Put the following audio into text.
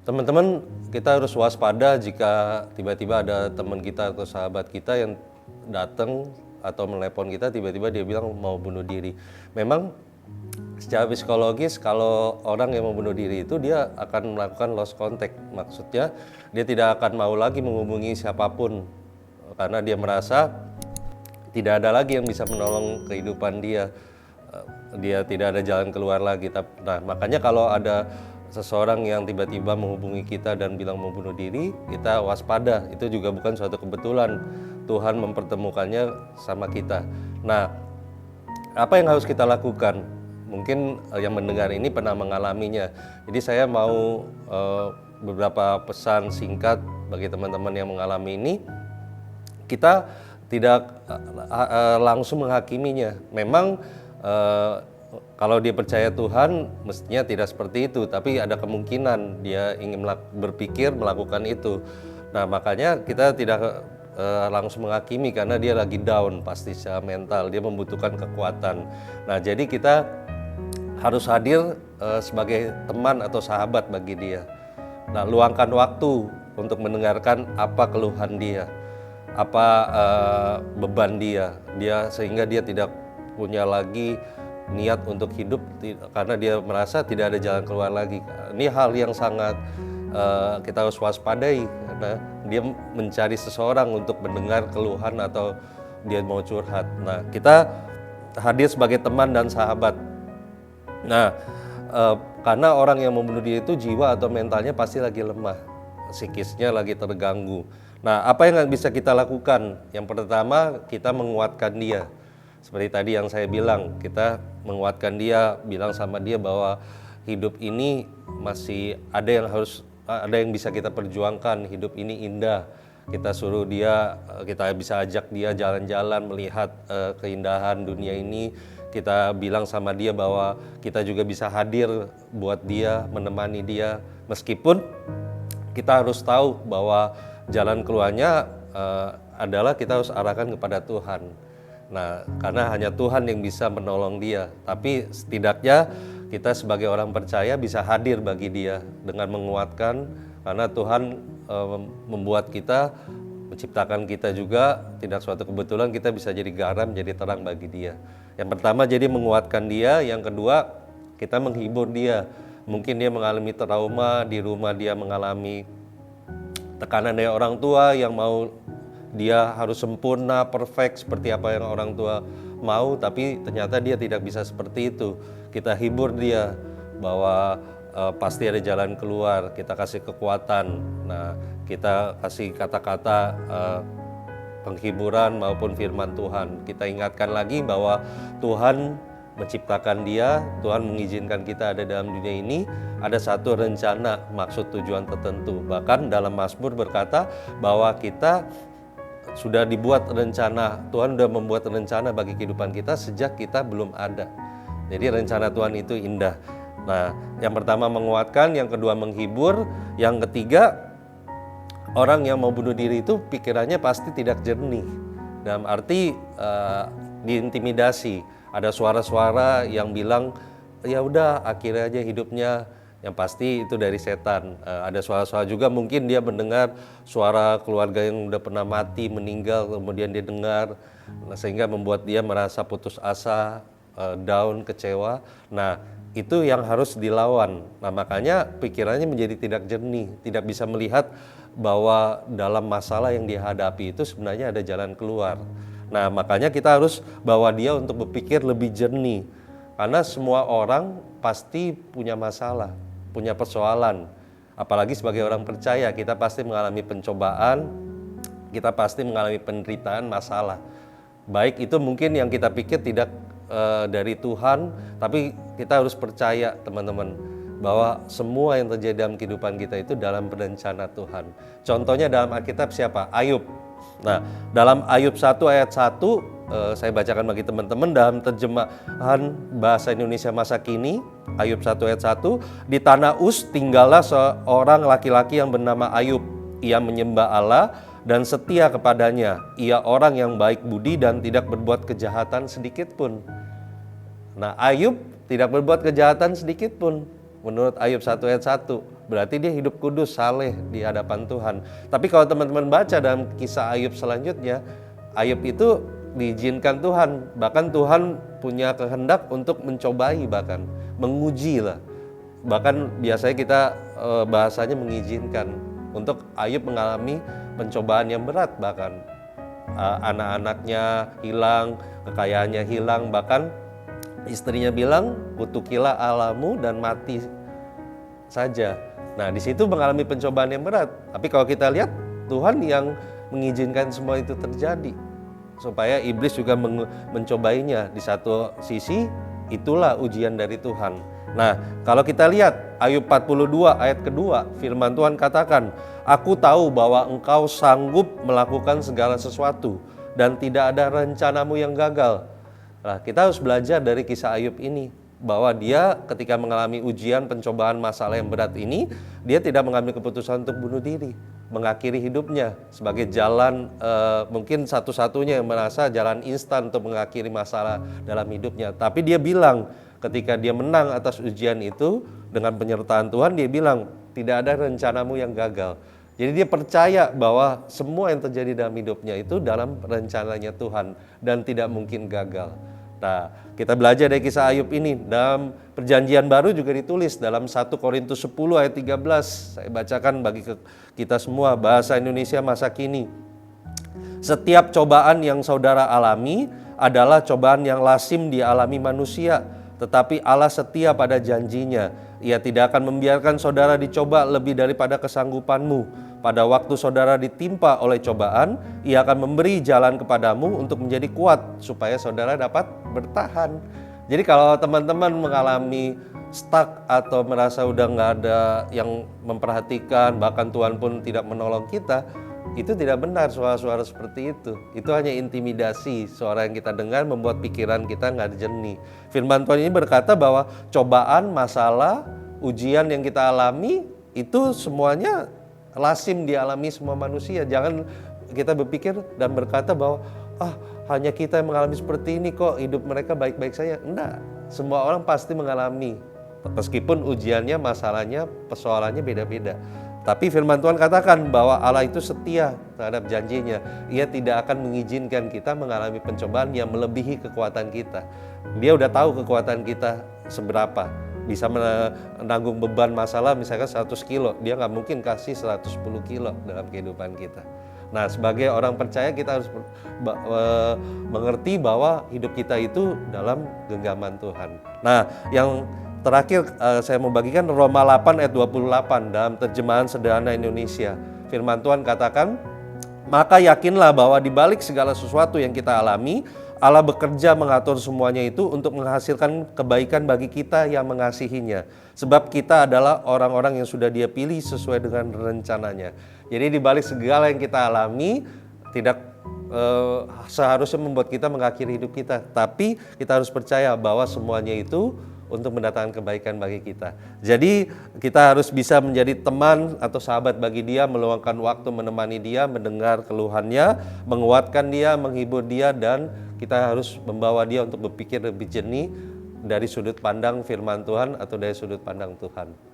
Teman-teman, kita harus waspada jika tiba-tiba ada teman kita atau sahabat kita yang datang atau menelepon kita, tiba-tiba dia bilang mau bunuh diri. Memang secara psikologis kalau orang yang mau bunuh diri itu dia akan melakukan lost contact. Maksudnya dia tidak akan mau lagi menghubungi siapapun karena dia merasa tidak ada lagi yang bisa menolong kehidupan dia. Dia tidak ada jalan keluar lagi. Nah, makanya kalau ada seseorang yang tiba-tiba menghubungi kita dan bilang mau bunuh diri, kita waspada. Itu juga bukan suatu kebetulan. Tuhan mempertemukannya sama kita. Nah, apa yang harus kita lakukan? Mungkin yang mendengar ini pernah mengalaminya. Jadi saya mau beberapa pesan singkat bagi teman-teman yang mengalami ini. Kita tidak langsung menghakiminya. Memang kalau dia percaya Tuhan, mestinya tidak seperti itu. Tapi ada kemungkinan dia ingin berpikir melakukan itu. Nah, makanya kita tidak langsung menghakimi karena dia lagi down pasti secara mental. Dia membutuhkan kekuatan. Nah, jadi kita harus hadir sebagai teman atau sahabat bagi dia. Nah, luangkan waktu untuk mendengarkan apa keluhan dia, apa beban dia, sehingga dia tidak punya lagi niat untuk hidup karena dia merasa tidak ada jalan keluar lagi. Ini hal yang sangat kita harus waspadai karena dia mencari seseorang untuk mendengar keluhan atau dia mau curhat. Nah, kita hadir sebagai teman dan sahabat. Nah, karena orang yang membunuh diri itu jiwa atau mentalnya pasti lagi lemah, psikisnya lagi terganggu. Nah, apa yang bisa kita lakukan? Yang pertama, kita menguatkan dia. Seperti tadi yang saya bilang, kita menguatkan dia, bilang sama dia bahwa hidup ini masih ada yang bisa kita perjuangkan, hidup ini indah. Kita suruh dia, kita bisa ajak dia jalan-jalan melihat keindahan dunia ini. Kita bilang sama dia bahwa kita juga bisa hadir buat dia, menemani dia. Meskipun kita harus tahu bahwa jalan keluarnya adalah kita harus arahkan kepada Tuhan. Nah, karena hanya Tuhan yang bisa menolong dia. Tapi setidaknya kita sebagai orang percaya bisa hadir bagi dia dengan menguatkan. Karena Tuhan membuat kita, menciptakan kita juga, tidak suatu kebetulan kita bisa jadi garam, jadi terang bagi dia. Yang pertama jadi menguatkan dia, yang kedua kita menghibur dia. Mungkin dia mengalami trauma, di rumah dia mengalami tekanan dari orang tua yang mau dia harus sempurna, perfect seperti apa yang orang tua mau, tapi ternyata dia tidak bisa seperti itu. Kita hibur dia bahwa pasti ada jalan keluar, kita kasih kekuatan. Nah, kita kasih kata-kata penghiburan maupun firman Tuhan. Kita ingatkan lagi bahwa Tuhan menciptakan dia, Tuhan mengizinkan kita ada dalam dunia ini, ada satu rencana, maksud tujuan tertentu. Bahkan dalam Mazmur berkata bahwa kita sudah dibuat rencana, Tuhan sudah membuat rencana bagi kehidupan kita sejak kita belum ada. Jadi rencana Tuhan itu indah. Nah, yang pertama menguatkan, yang kedua menghibur, yang ketiga orang yang mau bunuh diri itu pikirannya pasti tidak jernih. Dalam arti diintimidasi. Ada suara-suara yang bilang, ya udah akhirnya aja hidupnya. Yang pasti itu dari setan. Ada suara-suara juga mungkin dia mendengar suara keluarga yang udah pernah mati, meninggal, kemudian dia dengar. Sehingga membuat dia merasa putus asa, down, kecewa. Nah, itu yang harus dilawan. Nah, makanya pikirannya menjadi tidak jernih, tidak bisa melihat bahwa dalam masalah yang dihadapi itu sebenarnya ada jalan keluar. Nah, makanya kita harus bawa dia untuk berpikir lebih jernih. Karena semua orang pasti punya masalah, punya persoalan. Apalagi sebagai orang percaya, kita pasti mengalami pencobaan, kita pasti mengalami penderitaan, masalah. Baik itu mungkin yang kita pikir tidak dari Tuhan, tapi kita harus percaya teman-teman bahwa semua yang terjadi dalam kehidupan kita itu dalam rencana Tuhan. Contohnya dalam Alkitab siapa? Ayub. Nah, dalam Ayub 1 ayat 1 saya bacakan bagi teman-teman dalam terjemahan bahasa Indonesia masa kini. Ayub 1 ayat 1, di tanah Uz tinggallah seorang laki-laki yang bernama Ayub. Ia menyembah Allah dan setia kepadanya. Ia orang yang baik budi dan tidak berbuat kejahatan sedikit pun. Nah, Ayub tidak berbuat kejahatan sedikit pun menurut Ayub 1 ayat 1. berarti dia hidup kudus, saleh di hadapan Tuhan. Tapi kalau teman-teman baca dalam kisah Ayub selanjutnya, Ayub itu diizinkan Tuhan, bahkan Tuhan punya kehendak untuk mencobai, bahkan menguji lah. Bahkan biasanya kita bahasanya mengizinkan untuk Ayub mengalami pencobaan yang berat, bahkan anak-anaknya hilang, kekayaannya hilang, bahkan istrinya bilang kutukilah Allahmu dan mati saja. Nah, di situ mengalami pencobaan yang berat. Tapi kalau kita lihat, Tuhan yang mengizinkan semua itu terjadi supaya iblis juga mencobainya. Di satu sisi itulah ujian dari Tuhan. Nah, kalau kita lihat Ayub 42 ayat kedua, firman Tuhan katakan, "Aku tahu bahwa engkau sanggup melakukan segala sesuatu dan tidak ada rencanamu yang gagal." Nah, kita harus belajar dari kisah Ayub ini, bahwa dia ketika mengalami ujian, pencobaan, masalah yang berat ini, dia tidak mengambil keputusan untuk bunuh diri, mengakhiri hidupnya sebagai jalan mungkin satu-satunya yang merasa jalan instan untuk mengakhiri masalah dalam hidupnya. Tapi dia bilang ketika dia menang atas ujian itu dengan penyertaan Tuhan, dia bilang tidak ada rencanamu yang gagal. Jadi dia percaya bahwa semua yang terjadi dalam hidupnya itu dalam rencananya Tuhan dan tidak mungkin gagal. Nah, kita belajar dari kisah Ayub ini. Dalam perjanjian baru juga ditulis dalam 1 Korintus 10 ayat 13. Saya bacakan bagi kita semua, bahasa Indonesia masa kini. "Setiap cobaan yang saudara alami adalah cobaan yang lazim dialami manusia, tetapi Allah setia pada janjinya. Ia tidak akan membiarkan saudara dicoba lebih daripada kesanggupanmu. Pada waktu saudara ditimpa oleh cobaan, Ia akan memberi jalan kepadamu untuk menjadi kuat, supaya saudara dapat bertahan." Jadi kalau teman-teman mengalami stuck atau merasa udah nggak ada yang memperhatikan, bahkan Tuhan pun tidak menolong kita, itu tidak benar suara-suara seperti itu. Itu hanya intimidasi, suara yang kita dengar membuat pikiran kita nggak jernih. Firman Tuhan ini berkata bahwa cobaan, masalah, ujian yang kita alami itu semuanya lazim dialami semua manusia. Jangan kita berpikir dan berkata bahwa hanya kita yang mengalami seperti ini kok, hidup mereka baik-baik saja. Enggak, semua orang pasti mengalami. Meskipun ujiannya, masalahnya, persoalannya beda-beda. Tapi firman Tuhan katakan bahwa Allah itu setia terhadap janjinya. Ia tidak akan mengizinkan kita mengalami pencobaan yang melebihi kekuatan kita. Dia udah tahu kekuatan kita seberapa. Bisa menanggung beban masalah misalkan 100 kilo. Dia nggak mungkin kasih 110 kilo dalam kehidupan kita. Nah, sebagai orang percaya kita harus mengerti bahwa hidup kita itu dalam genggaman Tuhan. Nah, yang terakhir saya mau bagikan Roma 8 ayat 28 dalam terjemahan sederhana Indonesia. Firman Tuhan katakan, "Maka yakinlah bahwa di balik segala sesuatu yang kita alami, Allah bekerja mengatur semuanya itu untuk menghasilkan kebaikan bagi kita yang mengasihinya. Sebab kita adalah orang-orang yang sudah Dia pilih sesuai dengan rencananya." Jadi di balik segala yang kita alami, tidak seharusnya membuat kita mengakhiri hidup kita. Tapi kita harus percaya bahwa semuanya itu untuk mendatangkan kebaikan bagi kita. Jadi kita harus bisa menjadi teman atau sahabat bagi dia, meluangkan waktu menemani dia, mendengar keluhannya, menguatkan dia, menghibur dia, dan kita harus membawa dia untuk berpikir lebih jernih dari sudut pandang firman Tuhan atau dari sudut pandang Tuhan.